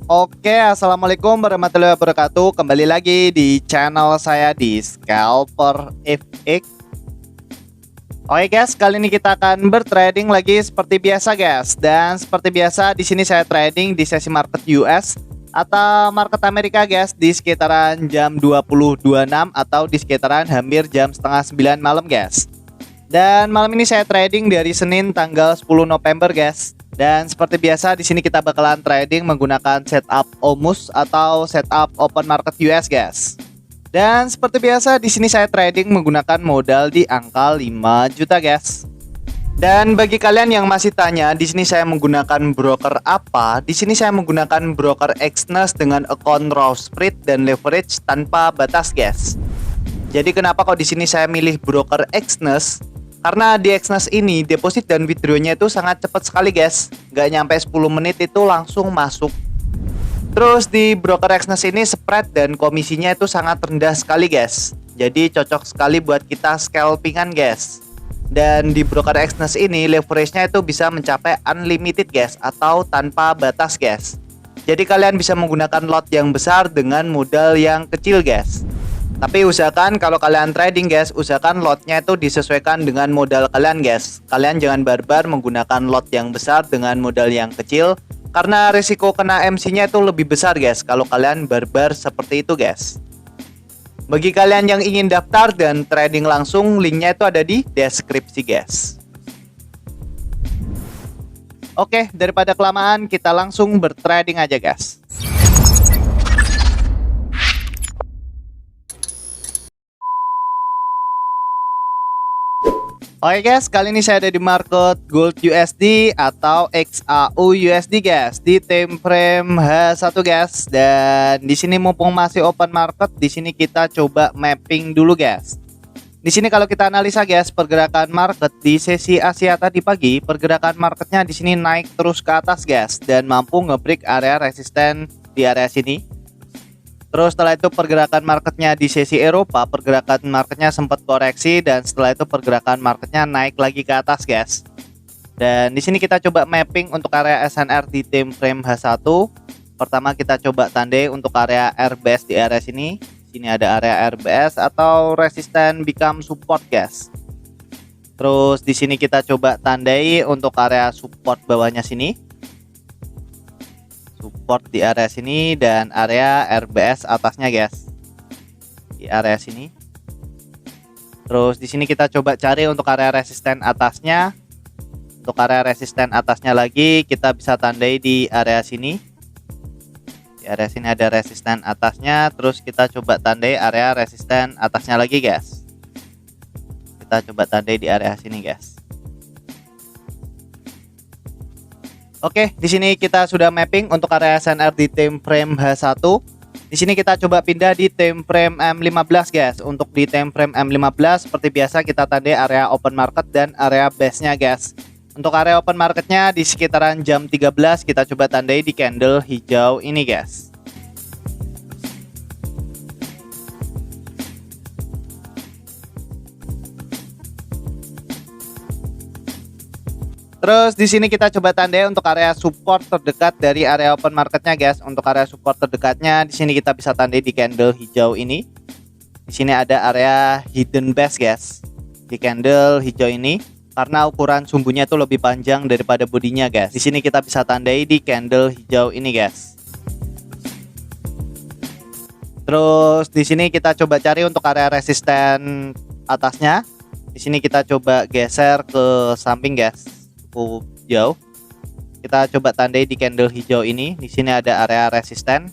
Oke, assalamualaikum warahmatullahi wabarakatuh. Kembali lagi di channel saya di Scalper FX. Oke guys, kali ini kita akan bertrading lagi seperti biasa guys. Dan seperti biasa di sini saya trading di sesi market US atau market Amerika guys di sekitaran jam 20.26 atau di sekitaran hampir jam setengah 9 malam guys. Dan malam ini saya trading dari Senin tanggal 10 November guys. Dan seperti biasa di sini kita bakalan trading menggunakan setup OMUS atau setup open market US guys. Dan seperti biasa di sini saya trading menggunakan modal di angka 5 juta guys. Dan bagi kalian yang masih tanya di sini saya menggunakan broker apa? Di sini saya menggunakan broker Exness dengan account raw spread dan leverage tanpa batas guys. Jadi kenapa kok di sini saya milih broker Exness? Karena di Exness ini deposit dan withdrawnya itu sangat cepat sekali guys. Nggak nyampe 10 menit itu langsung masuk. Terus di broker Exness ini spread dan komisinya itu sangat rendah sekali guys. Jadi cocok sekali buat kita scalpingan guys. Dan di broker Exness ini leverage-nya itu bisa mencapai unlimited guys atau tanpa batas guys. Jadi kalian bisa menggunakan lot yang besar dengan modal yang kecil guys. Tapi usahakan kalau kalian trading guys, usahakan lotnya itu disesuaikan dengan modal kalian guys. Kalian jangan barbar menggunakan lot yang besar dengan modal yang kecil, karena risiko kena MC-nya itu lebih besar guys kalau kalian barbar seperti itu guys. Bagi kalian yang ingin daftar dan trading langsung, linknya itu ada di deskripsi guys. Oke, daripada kelamaan kita langsung bertrading aja guys. Oke guys, kali ini saya ada di market Gold USD atau XAU USD guys di time frame H1 guys. Dan di sini mumpung masih open market, di sini kita coba mapping dulu guys. Di sini kalau kita analisa guys, pergerakan market di sesi Asia tadi pagi, pergerakan marketnya di sini naik terus ke atas guys dan mampu ngebreak area resisten di area sini. Terus setelah itu pergerakan marketnya di sesi Eropa, pergerakan marketnya sempat koreksi dan setelah itu pergerakan marketnya naik lagi ke atas guys. Dan di sini kita coba mapping untuk area SNR di time frame H1. Pertama kita coba tandai untuk area RBS di area sini. Sini ada area RBS atau resisten become support guys. Terus di sini kita coba tandai untuk area support bawahnya sini. Support di area sini dan area RBS atasnya guys di area sini. Terus di sini kita coba cari untuk area resisten atasnya. Untuk area resisten atasnya lagi kita bisa tandai di area sini. Di area sini ada resisten atasnya. Terus kita coba tandai area resisten atasnya lagi guys. Kita coba tandai di area sini guys. Oke, di sini kita sudah mapping untuk area SNR di time frame H1. Di sini kita coba pindah di time frame M15 guys. Untuk di time frame M15 seperti biasa kita tandai area open market dan area base-nya guys. Untuk area open marketnya di sekitaran jam 13 kita coba tandai di candle hijau ini guys. Terus di sini kita coba tandai untuk area support terdekat dari area open marketnya guys. Untuk area support terdekatnya di sini kita bisa tandai di candle hijau ini. Di sini ada area hidden base guys. Di candle hijau ini karena ukuran sumbunya itu lebih panjang daripada bodinya guys. Di sini kita bisa tandai di candle hijau ini guys. Terus di sini kita coba cari untuk area resisten atasnya. Di sini kita coba geser ke samping guys. Cukup jauh. Kita coba tandai di candle hijau ini. Di sini ada area resisten.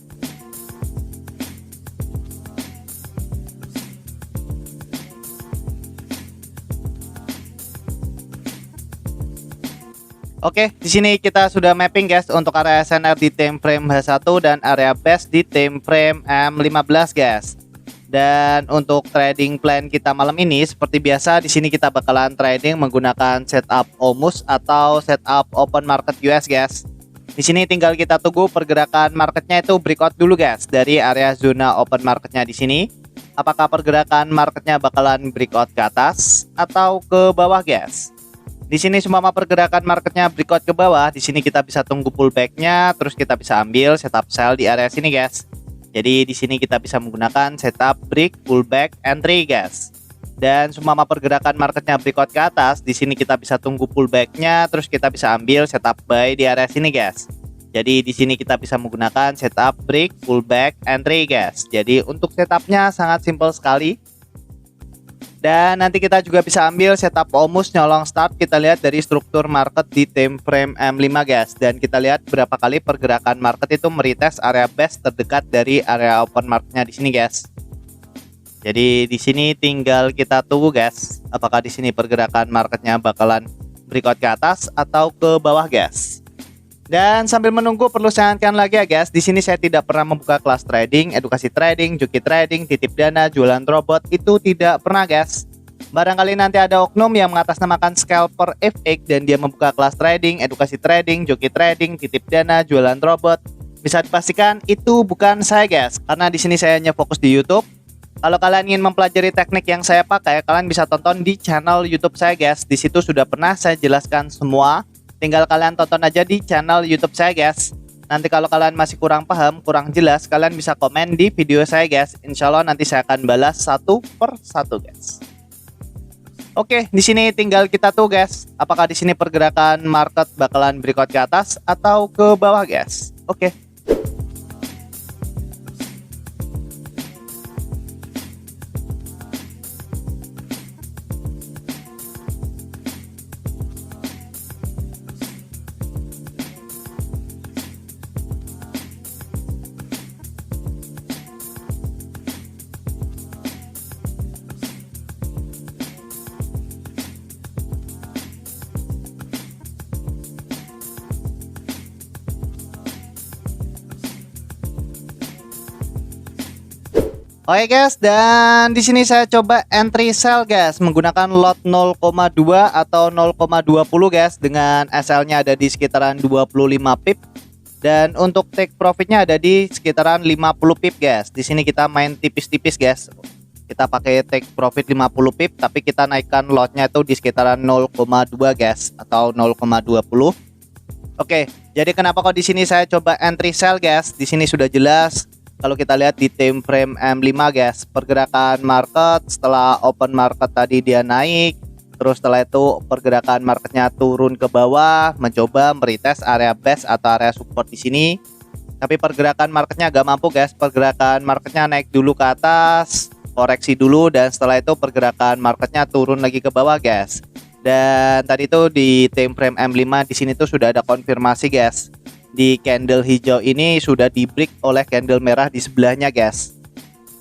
Oke, di sini kita sudah mapping guys untuk area SNR di time frame H1 dan area base di time frame M15 guys. Dan untuk trading plan kita malam ini seperti biasa di sini kita bakalan trading menggunakan setup OMUS atau setup open market US guys. Di sini tinggal kita tunggu pergerakan marketnya itu breakout dulu guys dari area zona open marketnya di sini. Apakah pergerakan marketnya bakalan breakout ke atas atau ke bawah guys? Di sini semua pergerakan marketnya breakout ke bawah. Di sini kita bisa tunggu pullbacknya, terus kita bisa ambil setup sell di area sini, guys. Jadi di sini kita bisa menggunakan setup break, pullback, entry, guys. Dan semua pergerakan marketnya breakout ke atas, di sini kita bisa tunggu pullbacknya, terus kita bisa ambil setup buy di area sini, guys. Jadi di sini kita bisa menggunakan setup break, pullback, entry, guys. Jadi untuk setupnya sangat simpel sekali. Dan nanti kita juga bisa ambil setup almost nyolong start. Kita lihat dari struktur market di time frame M5, guys. Dan kita lihat berapa kali pergerakan market itu meretest area base terdekat dari area open marketnya di sini, guys. Jadi di sini tinggal kita tunggu, guys. Apakah di sini pergerakan marketnya bakalan breakout ke atas atau ke bawah, guys. Dan sambil menunggu perlu saya ingatkan lagi ya, guys. Di sini saya tidak pernah membuka kelas trading, edukasi trading, joki trading, titip dana, jualan robot, itu tidak pernah, guys. Barangkali nanti ada oknum yang mengatasnamakan scalper FX dan dia membuka kelas trading, edukasi trading, joki trading, titip dana, jualan robot. Bisa dipastikan itu bukan saya, guys. Karena di sini saya hanya fokus di YouTube. Kalau kalian ingin mempelajari teknik yang saya pakai, kalian bisa tonton di channel YouTube saya, guys. Di situ sudah pernah saya jelaskan semua. Tinggal kalian tonton aja di channel YouTube saya, guys. Nanti kalau kalian masih kurang paham, kurang jelas, kalian bisa komen di video saya, guys. Insya Allah nanti saya akan balas satu per satu, guys. Oke, di sini tinggal kita tuh, guys. Apakah di sini pergerakan market bakalan breakout ke atas atau ke bawah, guys? Oke. Oke, guys, dan di sini saya coba entry sell, guys, menggunakan lot 0,2 atau 0,20, guys, dengan SL-nya ada di sekitaran 25 pip dan untuk take profitnya ada di sekitaran 50 pip, guys. Di sini kita main tipis-tipis, guys. Kita pakai take profit 50 pip tapi kita naikkan lotnya itu di sekitaran 0,2, guys, atau 0,20. Oke, jadi kenapa kok di sini saya coba entry sell, guys? Di sini sudah jelas. Kalau kita lihat di time frame M5, guys, pergerakan market setelah open market tadi dia naik, terus setelah itu pergerakan marketnya turun ke bawah, mencoba meretest area base atau area support di sini. Tapi pergerakan marketnya agak mampu, guys. Pergerakan marketnya naik dulu ke atas, koreksi dulu, dan setelah itu pergerakan marketnya turun lagi ke bawah, guys. Dan tadi itu di time frame M5 di sini tuh sudah ada konfirmasi, guys. Di candle hijau ini sudah di break oleh candle merah di sebelahnya, guys.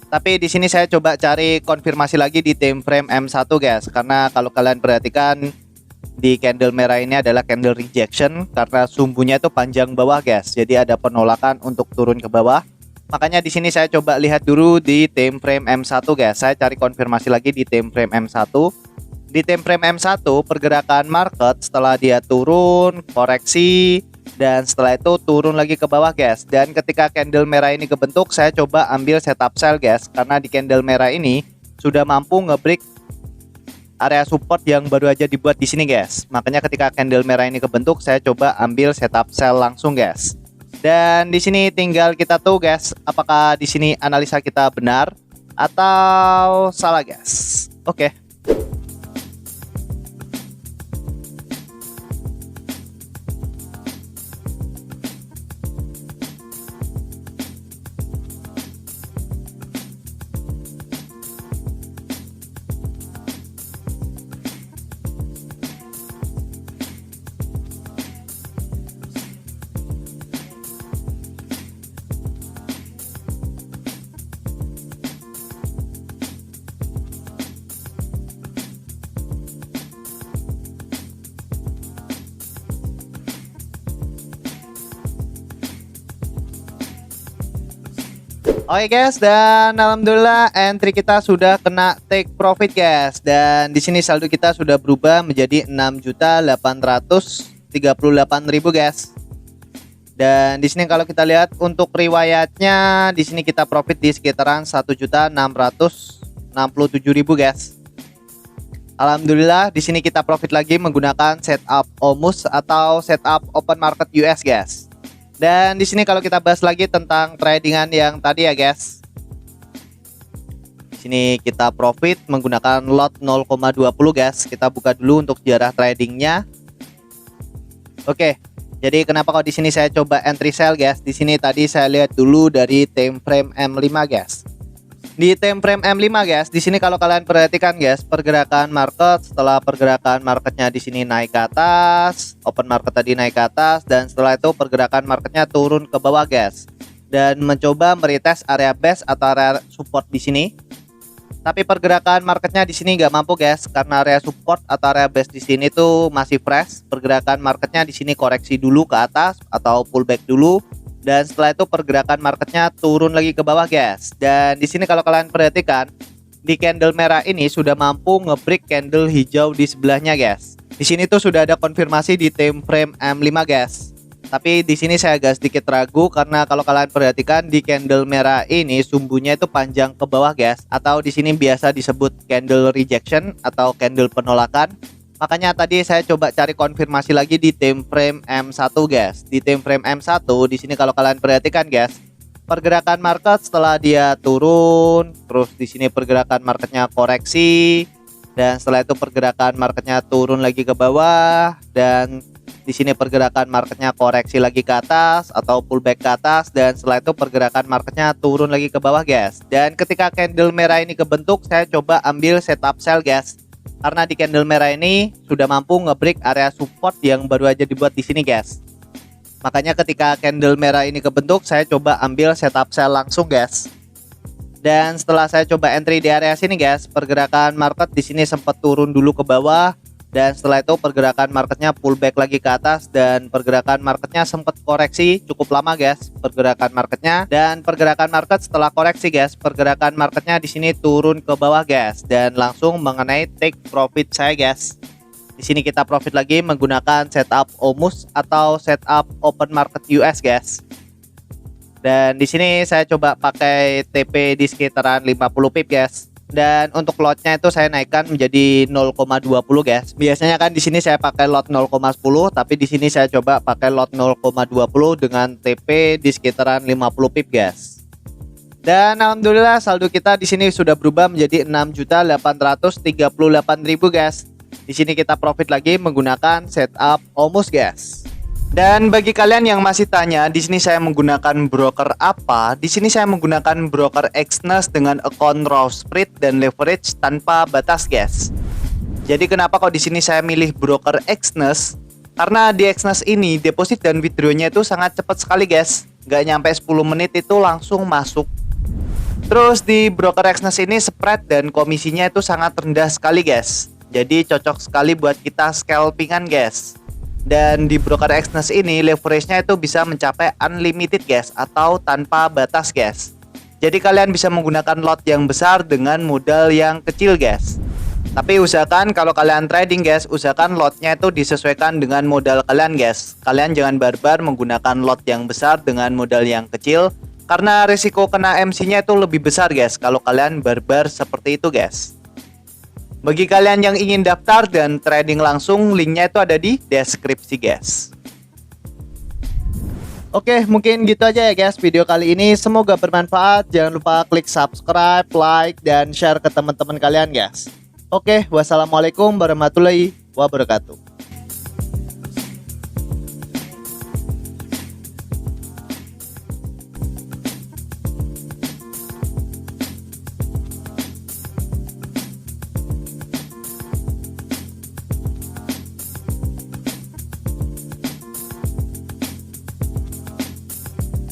Tapi di sini saya coba cari konfirmasi lagi di time frame M1, guys, karena kalau kalian perhatikan di candle merah ini adalah candle rejection karena sumbunya itu panjang bawah, guys. Jadi ada penolakan untuk turun ke bawah. Makanya di sini saya coba lihat dulu di time frame M1, guys. Saya cari konfirmasi lagi di time frame M1. Di time frame M1 pergerakan market setelah dia turun, koreksi, dan setelah itu turun lagi ke bawah, guys. Dan ketika candle merah ini kebentuk, saya coba ambil setup sell, guys, karena di candle merah ini sudah mampu ngebreak area support yang baru aja dibuat di sini, guys. Makanya ketika candle merah ini kebentuk, saya coba ambil setup sell langsung, guys. Dan di sini tinggal kita tuh, guys, apakah di sini analisa kita benar atau salah, guys. Oke. Oke, guys, dan alhamdulillah entry kita sudah kena take profit, guys. Dan di sini saldo kita sudah berubah menjadi 6.838.000, guys. Dan di sini kalau kita lihat untuk riwayatnya, di sini kita profit di sekitaran 1.667.000, guys. Alhamdulillah di sini kita profit lagi menggunakan setup OMUS atau setup open market US guys. Dan di sini kalau kita bahas lagi tentang tradingan yang tadi ya guys. Di sini kita profit menggunakan lot 0,20 guys. Kita buka dulu untuk sejarah tradingnya. Oke. Jadi kenapa kok di sini saya coba entry sell guys? Di sini tadi saya lihat dulu dari time frame M5 guys. Di time frame M5 guys, di sini kalau kalian perhatikan guys, pergerakan market setelah pergerakan marketnya di sini naik ke atas, open market tadi naik ke atas, dan setelah itu pergerakan marketnya turun ke bawah guys, dan mencoba meretest area base atau area support di sini. Tapi pergerakan marketnya di sini nggak mampu guys, karena area support atau area base di sini tuh masih fresh. Pergerakan marketnya di sini koreksi dulu ke atas atau pullback dulu. Dan setelah itu pergerakan marketnya turun lagi ke bawah guys. Dan di sini kalau kalian perhatikan, di candle merah ini sudah mampu nge-break candle hijau di sebelahnya guys. Di sini tuh sudah ada konfirmasi di time frame M5 guys. Tapi di sini saya agak sedikit ragu karena kalau kalian perhatikan di candle merah ini sumbunya itu panjang ke bawah guys, atau di sini biasa disebut candle rejection atau candle penolakan. Makanya tadi saya coba cari konfirmasi lagi di time frame M1 guys. Di time frame M1 di sini kalau kalian perhatikan guys, pergerakan market setelah dia turun, terus di sini pergerakan marketnya koreksi, dan setelah itu pergerakan marketnya turun lagi ke bawah, dan di sini pergerakan marketnya koreksi lagi ke atas atau pullback ke atas, dan setelah itu pergerakan marketnya turun lagi ke bawah guys. Dan ketika candle merah ini kebentuk, saya coba ambil setup sell guys. Karena di candle merah ini sudah mampu nge-break area support yang baru aja dibuat di sini guys. Makanya ketika candle merah ini kebentuk, saya coba ambil setup sell langsung guys. Dan setelah saya coba entry di area sini guys, pergerakan market di sini sempat turun dulu ke bawah. Dan setelah itu pergerakan marketnya pullback lagi ke atas, dan pergerakan marketnya sempat koreksi cukup lama guys pergerakan marketnya. Dan pergerakan market setelah koreksi guys, pergerakan marketnya di sini turun ke bawah guys, dan langsung mengenai take profit saya guys. Di sini kita profit lagi menggunakan setup OMUS atau setup open market US guys. Dan di sini saya coba pakai TP di sekitaran 50 pip guys. Dan untuk lotnya itu saya naikkan menjadi 0,20 guys. Biasanya kan di sini saya pakai lot 0,10, tapi di sini saya coba pakai lot 0,20 dengan TP di sekitaran 50 pip guys. Dan alhamdulillah saldo kita di sini sudah berubah menjadi 6.838.000 guys. Di sini kita profit lagi menggunakan setup OMUS guys. Dan bagi kalian yang masih tanya, di sini saya menggunakan broker apa? Di sini saya menggunakan broker Exness dengan account raw spread dan leverage tanpa batas, guys. Jadi kenapa kok di sini saya milih broker Exness? Karena di Exness ini deposit dan withdrawnya itu sangat cepat sekali, guys. Nggak nyampe 10 menit itu langsung masuk. Terus di broker Exness ini spread dan komisinya itu sangat rendah sekali, guys. Jadi cocok sekali buat kita scalpingan, guys. Dan di broker Exness ini leverage-nya itu bisa mencapai unlimited guys, atau tanpa batas guys. Jadi kalian bisa menggunakan lot yang besar dengan modal yang kecil guys. Tapi usahakan kalau kalian trading guys, usahakan lotnya itu disesuaikan dengan modal kalian guys. Kalian jangan barbar menggunakan lot yang besar dengan modal yang kecil, karena risiko kena MC-nya itu lebih besar guys kalau kalian barbar seperti itu guys. Bagi kalian yang ingin daftar dan trading langsung, linknya itu ada di deskripsi guys. Oke, mungkin gitu aja ya guys video kali ini. Semoga bermanfaat. Jangan lupa klik subscribe, like, dan share ke teman-teman kalian guys. Oke, wassalamualaikum warahmatullahi wabarakatuh.